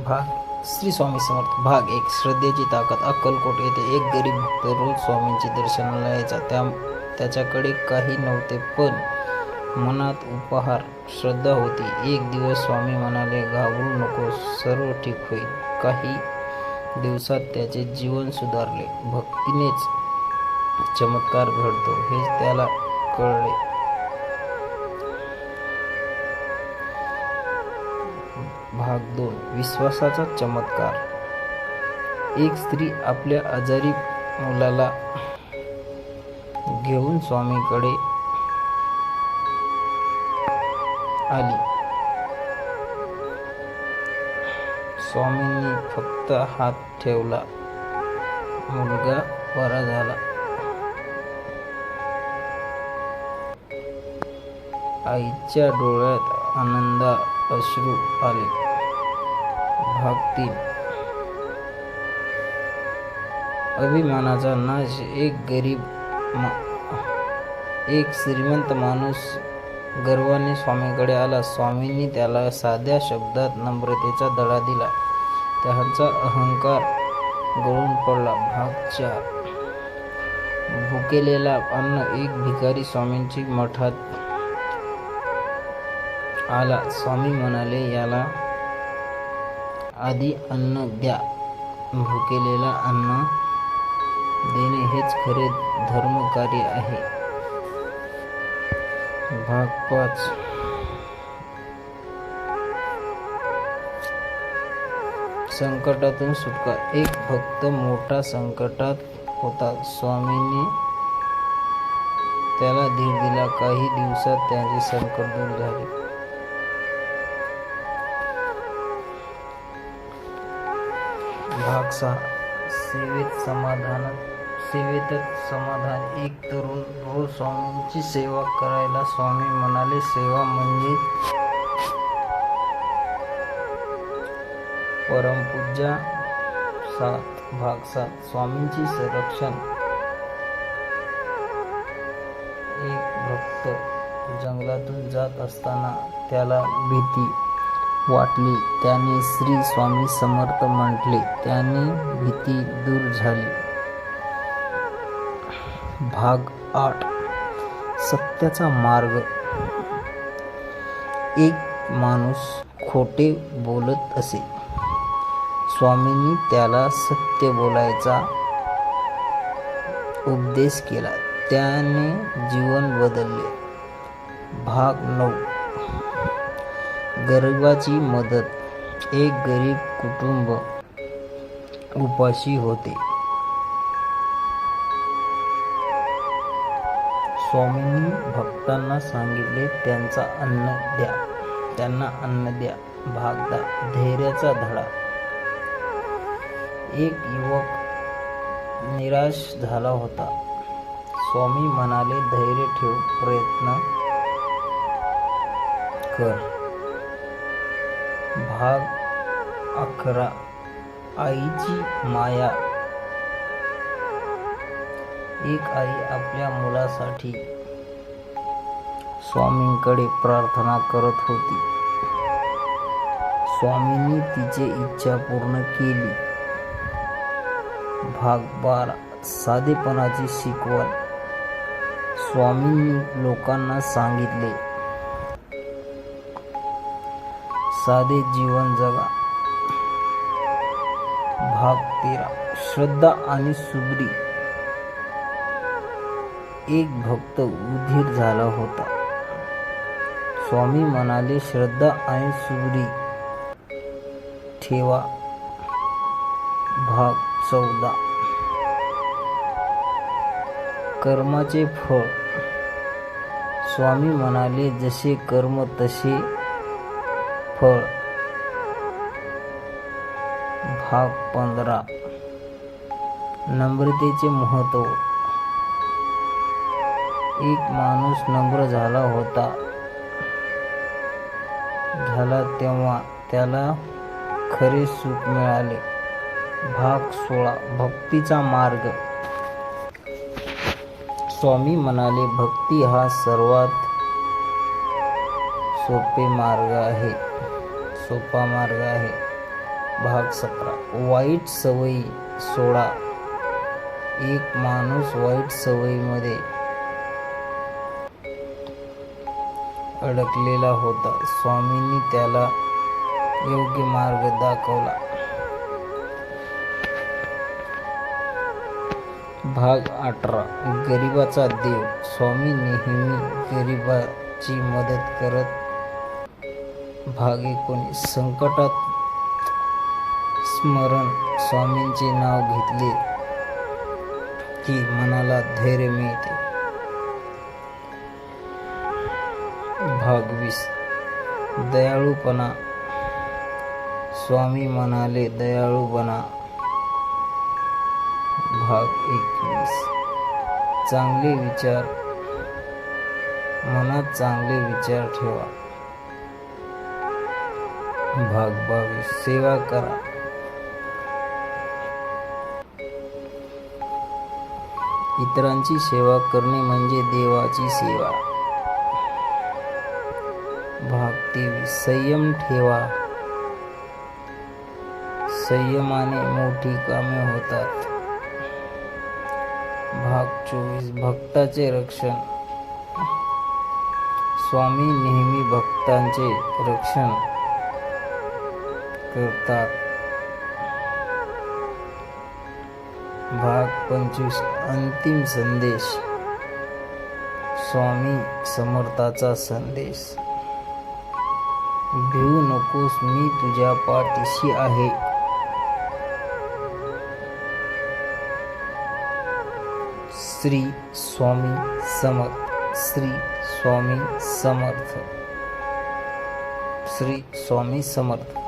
श्री स्वामी समर्थ भाग 1 श्रद्धेची ताकद. अक्कलकोट येथे एक गरीब भक्त रोज स्वामींची दर्शनाला यायचा. त्याच्याकडे काही नव्हते, पण मनात उपार श्रद्धा होती. एक दिवस स्वामी म्हणाले, घाबरू नको, सर्व ठीक होईल. काही दिवसात त्याचे जीवन सुधारले. भक्तीनेच चमत्कार घडतो हे त्याला कळले. भाग 2 विश्वासाचा चमत्कार. एक स्त्री आपल्या आजारी मुलाला घेऊन स्वामींकडे आली. स्वामींनी फक्त हात ठेवला, मुलगा बरा झाला. आईच्या डोळ्यात आनंद अश्रू आले. भाग 3 अभिमानाचा नाश. एक श्रीमंत माणूस गर्वाने स्वामींकडे आला. स्वामींनी त्याला साध्या शब्दात नम्रतेचा धडा दिला. त्याचा अहंकार गळून पडला. भाग 4 भुकेलेला अन्न. एक भिकारी स्वामींची मठात आला. स्वामी म्हणाले, याला आधी अन्न द्या. भुकेलेला अन्न देणे हेच खरे धर्मकार्य आहे. भाग 5 संकटातून सुटका. एक भक्त मोठा संकटात होता. स्वामींनी त्याला धीर दिला. काही दिवसात त्याचे संकट दूर झाले. भाग 6 सेवेतच समाधान. एक तरुण रोज स्वामींची सेवा करायला. स्वामी म्हणाले, सेवा म्हणजे परमपूज्या. भाग 7 स्वामींची संरक्षण. एक भक्त जंगलातून जात असताना त्याला भीती वाटली. त्याने श्री स्वामी समर्थ म्हटले. त्याने भीती दूर झाली. भाग 8 सत्याचा मार्ग. एक माणूस खोटे बोलत असे. स्वामींनी त्याला सत्य बोलायचा उपदेश केला. त्याने जीवन बदलले. भाग 9 गरिबाची मदत. एक गरीब कुटुंब उपाशी होते. स्वामींनी भक्तांना सांगितले, त्यांना अन्न द्या. भाग 10 धैर्याचा धडा. एक युवक निराश झाला होता. स्वामी म्हणाले, धैर्य ठेव, प्रयत्न कर. भाग 11 आईची माया. एक आई आपल्या मुलासाठी स्वामींकडे प्रार्थना करत होती. स्वामींनी तिची इच्छा पूर्ण केली. भाग 12 साधेपणाची शिकवण. स्वामींनी लोकांना सांगितले, साधे जीवन जगा. भाग 13 श्रद्धा आणि सुगडी. एक भक्त उधीर झाला होता. स्वामी म्हणाले, श्रद्धा आणि सुगडी ठेवा. भाग 14 कर्माचे फळ. स्वामी म्हणाले, जसे कर्म तसे फळ. भाग 15 नम्रतेचे महत्त्व. एक माणूस नम्र झाला तेव्हा त्याला खरे सुख मिळाले. भाग 16 भक्तीचा मार्ग. स्वामी म्हणाले, भक्ती हा सर्वात सोपा मार्ग आहे. भाग 17. वाईट सवयी सोडा. एक माणूस वाईट सवयीमध्ये अडकलेला होता. स्वामींनी त्याला योग्य मार्ग दाखवला. भाग 18. गरिबाचा देव. स्वामी नेहमी गरिबाची मदत करत. भाग 19. संकटात स्मरण. स्वामींचे नाव घेतले की मनाला धैर्य मिळते. भाग 20. दयाळूपणा. स्वामी म्हणाले, दयाळू बना. भाग 21. चांगले विचार. मनात चांगले विचार ठेवा. भाग 22. सेवा करा. इतरांची सेवा करणे म्हणजे देवाची सेवा. भाग 23. संयम ठेवा. संयमाने मोठी कामे होतात. भाग 24. भक्ताचे रक्षण. स्वामी नेहमी भक्तांचे रक्षण करतात. भाग 25. अंतिम संदेश. स्वामी समर्थाचा संदेश. भिवू नकोस, मी तुझ्या पाठीशी आहे. श्री स्वामी समर्थ. श्री स्वामी समर्थ. श्री स्वामी समर्थ.